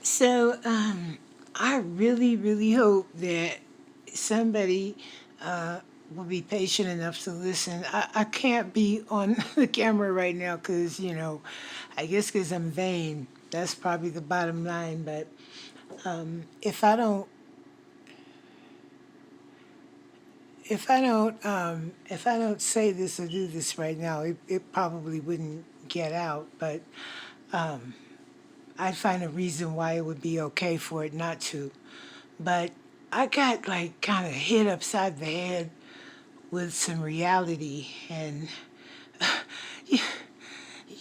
So, I really, really hope that somebody will be patient enough to listen. I can't be on the camera right now because, I guess because I'm vain. That's probably the bottom line. But if I don't, if I don't say this or do this right now, it probably wouldn't get out. But I'd find a reason why it would be okay for it not to. But I got like kind of hit upside the head with some reality. And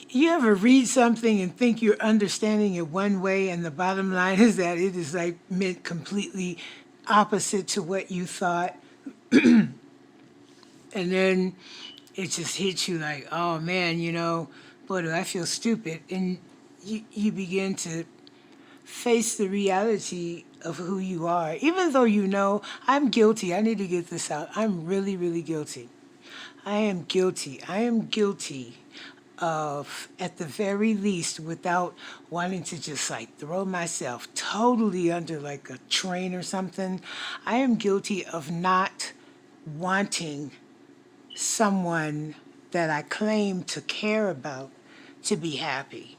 you ever read something and think you're understanding it one way, and the bottom line is that it is like meant completely opposite to what you thought? And then it just hits you like, oh man, boy, do I feel stupid. And you begin to face the reality of who you are, even though I'm guilty. I need to get this out. I'm really, really guilty. I am guilty. I am guilty of, at the very least, without wanting to just like throw myself totally under like a train or something, I am guilty of not wanting someone that I claim to care about to be happy.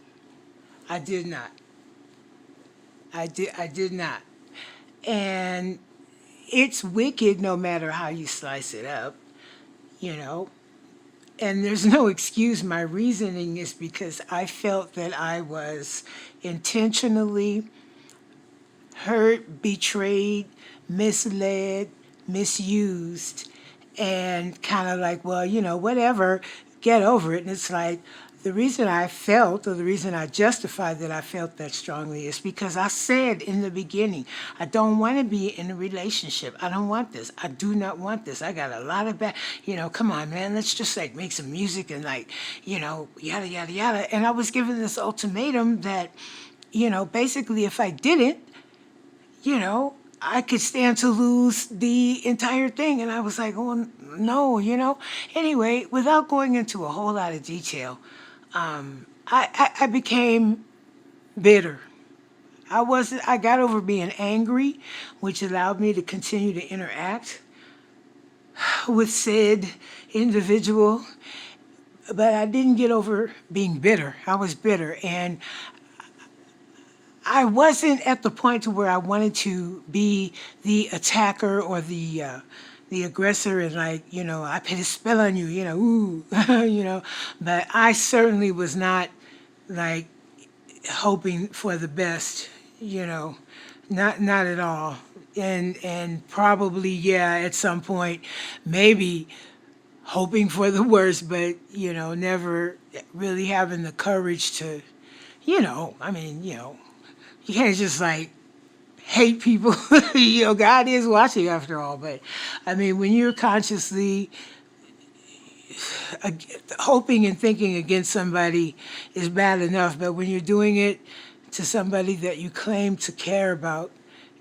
I did not. I did not. And it's wicked no matter how you slice it up, you know. And there's no excuse. My reasoning is because I felt that I was intentionally hurt, betrayed, misled, misused, and kind of like, well, whatever, get over it. And it's like, the reason I felt, or the reason I justified that I felt that strongly, is because I said in the beginning, I don't want to be in a relationship. I don't want this. I do not want this. I got a lot of bad, come on, man, let's just like make some music and like, yada, yada, yada. And I was given this ultimatum that, basically if I didn't, I could stand to lose the entire thing. And I was like, oh, no. Anyway, without going into a whole lot of detail, I became bitter. I got over being angry, which allowed me to continue to interact with said individual. But I didn't get over being bitter. I was bitter. And I wasn't at the point to where I wanted to be the attacker or the aggressor and like, I put a spell on you, ooh, but I certainly was not like hoping for the best, you know, not at all. And probably, yeah, at some point, maybe hoping for the worst, but, never really having the courage to, I mean, you can't just like hate people. God is watching after all. But I mean, when you're consciously hoping and thinking against somebody is bad enough. But when you're doing it to somebody that you claim to care about,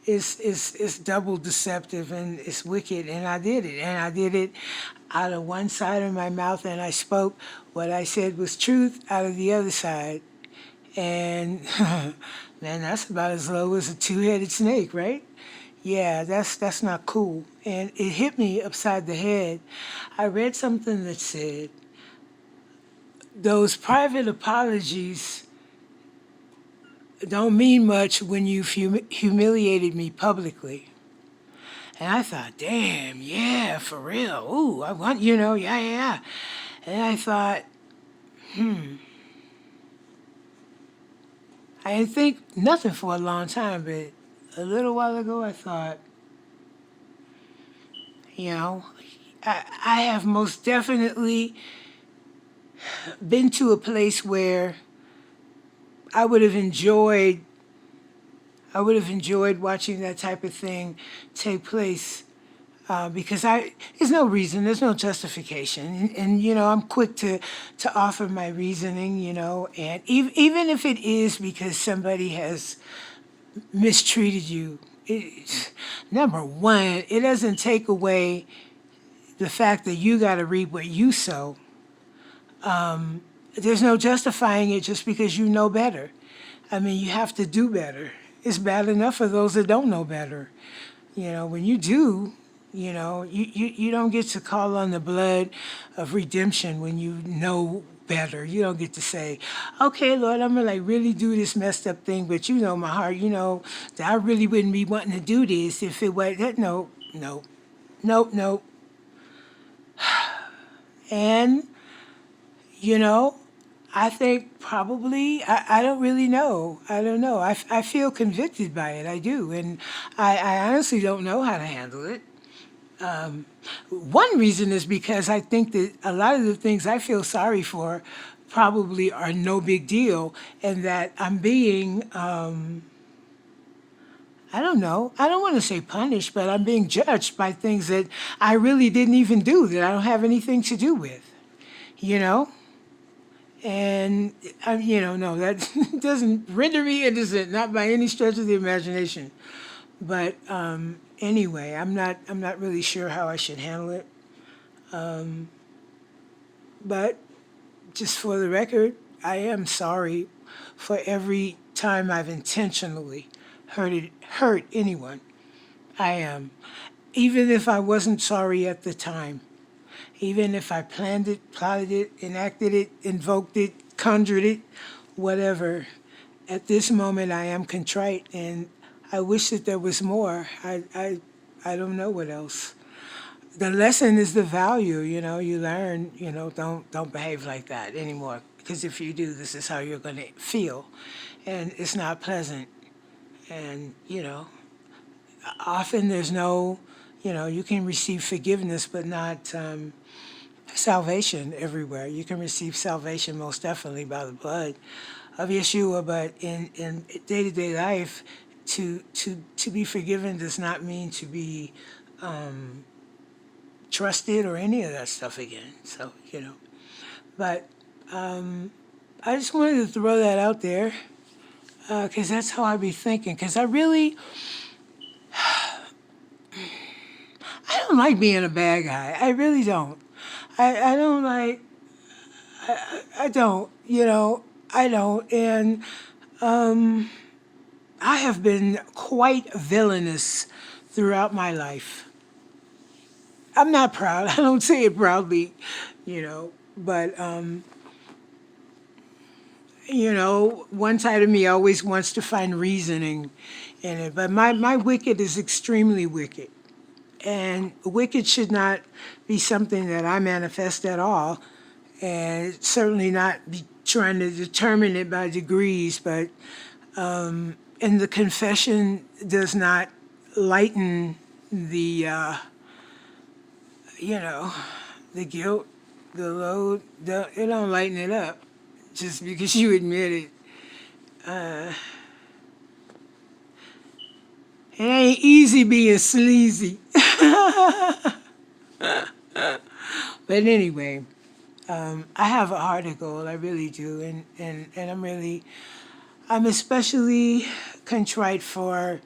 it's double deceptive and it's wicked. And I did it. And I did it out of one side of my mouth, and I spoke what I said was truth out of the other side. And man, that's about as low as a two-headed snake, right? Yeah, that's not cool. And it hit me upside the head. I read something that said those private apologies don't mean much when you've humiliated me publicly. And I thought, damn, yeah, for real. Ooh, I want, yeah, yeah, yeah. And I thought, I didn't think nothing for a long time, but a little while ago I thought, you know, I have most definitely been to a place where I would have enjoyed I would have enjoyed watching that type of thing take place because there's no reason, there's no justification, and I'm quick to offer my reasoning, and even if it is because somebody has mistreated you, number one, it doesn't take away the fact that you got to reap what you sow. There's no justifying it just because you know better. I mean, you have to do better. It's bad enough for those that don't know better. When you do, you don't get to call on the blood of redemption when you know better. You don't get to say, okay, Lord, I'm gonna like really do this messed up thing, but my heart, that I really wouldn't be wanting to do this if it was that. No, no, nope, nope. And, you know, I think probably, I don't really know. I don't know. I feel convicted by it. I do. And I honestly don't know how to handle it. One reason is because I think that a lot of the things I feel sorry for probably are no big deal, and that I'm being, I don't know, I don't want to say punished, but I'm being judged by things that I really didn't even do, that I don't have anything to do with, you know? And, no, that doesn't render me innocent, not by any stretch of the imagination. But anyway, I'm not really sure how I should handle it. But just for the record, I am sorry for every time I've intentionally hurt anyone. I am. Even if I wasn't sorry at the time, even if I planned it, plotted it, enacted it, invoked it, conjured it, whatever, at this moment I am contrite, and I wish that there was more. I don't know what else. The lesson is the value, you learn, don't behave like that anymore. Because if you do, this is how you're going to feel. And it's not pleasant. And, often there's no, you can receive forgiveness, but not salvation everywhere. You can receive salvation most definitely by the blood of Yeshua, but in day-to-day life, to be forgiven does not mean to be trusted or any of that stuff again. So, but I just wanted to throw that out there because that's how I be thinking. Because I don't like being a bad guy. I really don't. I don't like, I don't, I don't. And I have been quite villainous throughout my life. I'm not proud. I don't say it proudly, but one side of me always wants to find reasoning in it. But my wicked is extremely wicked. And wicked should not be something that I manifest at all. And certainly not be trying to determine it by degrees. But, and the confession does not lighten the guilt, the load. It don't lighten it up just because you admit it. It ain't easy being sleazy. But anyway, I have a heart of gold, I really do, and I'm especially contrite for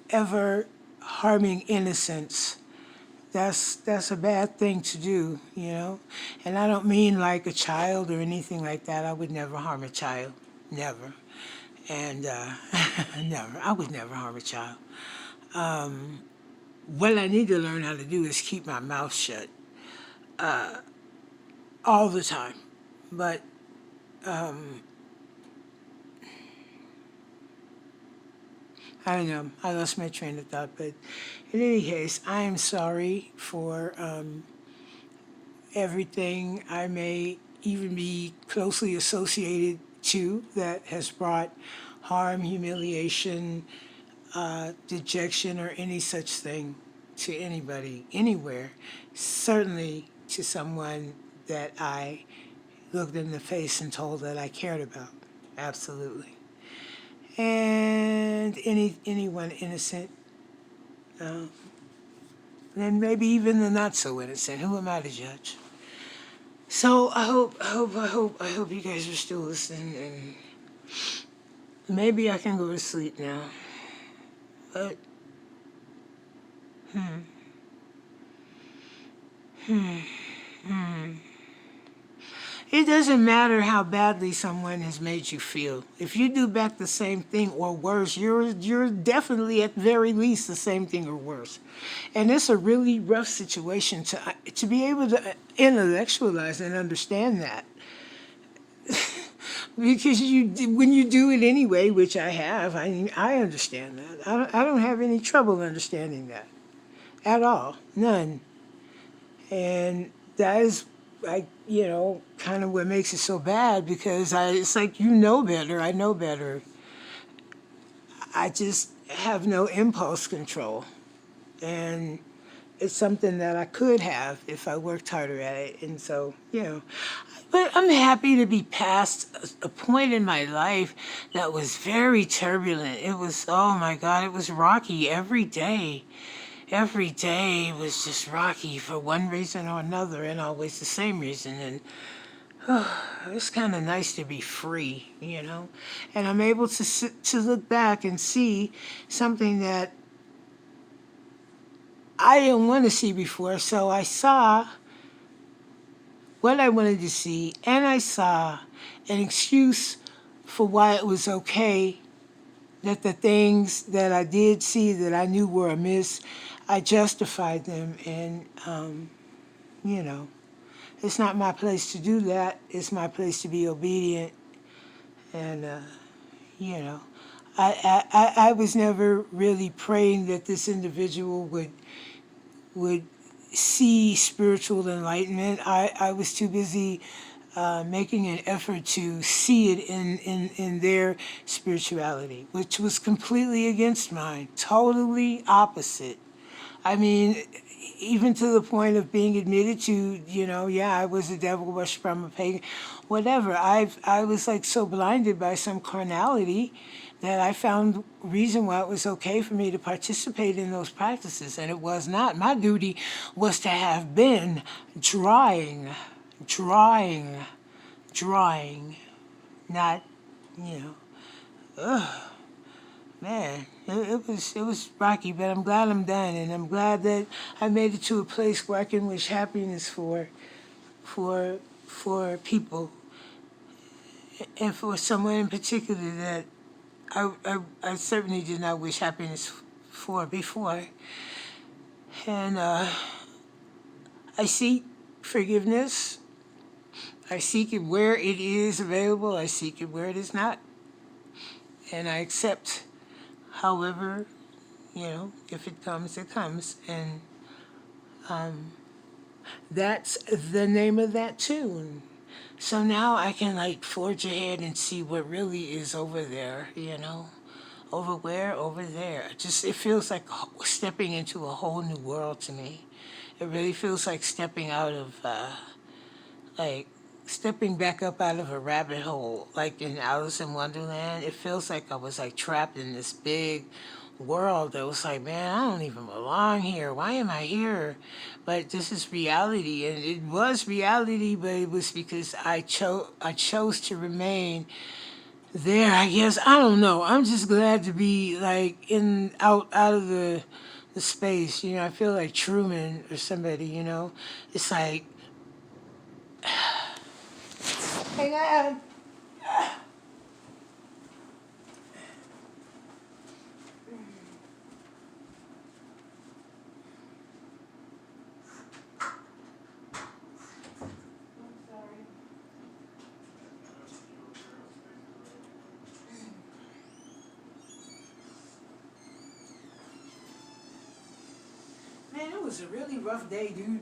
ever harming innocence. That's a bad thing to do, And I don't mean like a child or anything like that. I would never harm a child, never. And never, I would never harm a child. What I need to learn how to do is keep my mouth shut all the time. But I don't know. I lost my train of thought. But in any case, I am sorry for everything I may even be closely associated to that has brought harm, humiliation, dejection, or any such thing to anybody, anywhere. Certainly to someone that I looked in the face and told that I cared about. Absolutely. And anyone innocent, and maybe even the not so innocent. Who am I to judge? So I hope you guys are still listening, and maybe I can go to sleep now. But It doesn't matter how badly someone has made you feel. If you do back the same thing or worse, you're definitely at the very least the same thing or worse. And it's a really rough situation to be able to intellectualize and understand that. Because when you do it anyway, which I have, I understand that. I don't have any trouble understanding that at all, none. And that is like, kind of what makes it so bad, because it's like, better, I know better. I just have no impulse control. And it's something that I could have if I worked harder at it. And so, but I'm happy to be past a point in my life that was very turbulent. It was, oh my God, it was rocky every day. Every day was just rocky for one reason or another, and always the same reason. And it's kind of nice to be free, And I'm able to look back and see something that I didn't want to see before. So I saw what I wanted to see, and I saw an excuse for why it was okay that the things that I did see that I knew were amiss, I justified them. And, it's not my place to do that. It's my place to be obedient. And, you know, I was never really praying that this individual would see spiritual enlightenment. I was too busy making an effort to see it in their spirituality, which was completely against mine, totally opposite. I mean, even to the point of being admitted to, I was a devil worshiper, I'm a pagan, whatever. I was like so blinded by some carnality that I found reason why it was okay for me to participate in those practices, and it was not. My duty was to have been drawing, drawing, drawing, not, man, it was rocky, but I'm glad I'm done, and I'm glad that I made it to a place where I can wish happiness for people, and for someone in particular that I certainly did not wish happiness for before. And I seek forgiveness. I seek it where it is available. I seek it where it is not. And I accept, however, if it comes, it comes. And that's the name of that tune. So now I can like forge ahead and see what really is over there, Over where? Over there. Just, it feels like stepping into a whole new world to me. It really feels like stepping out of, like, stepping back up out of a rabbit hole, like in Alice in Wonderland. It feels like I was like trapped in this big world that was like, man, I don't even belong here. Why am I here? But this is reality, and it was reality, but it was because I chose to remain there. I guess I don't know. I'm just glad to be like out of the space. I feel like Truman or somebody. It's like, hang on. Man, it was a really rough day, dude.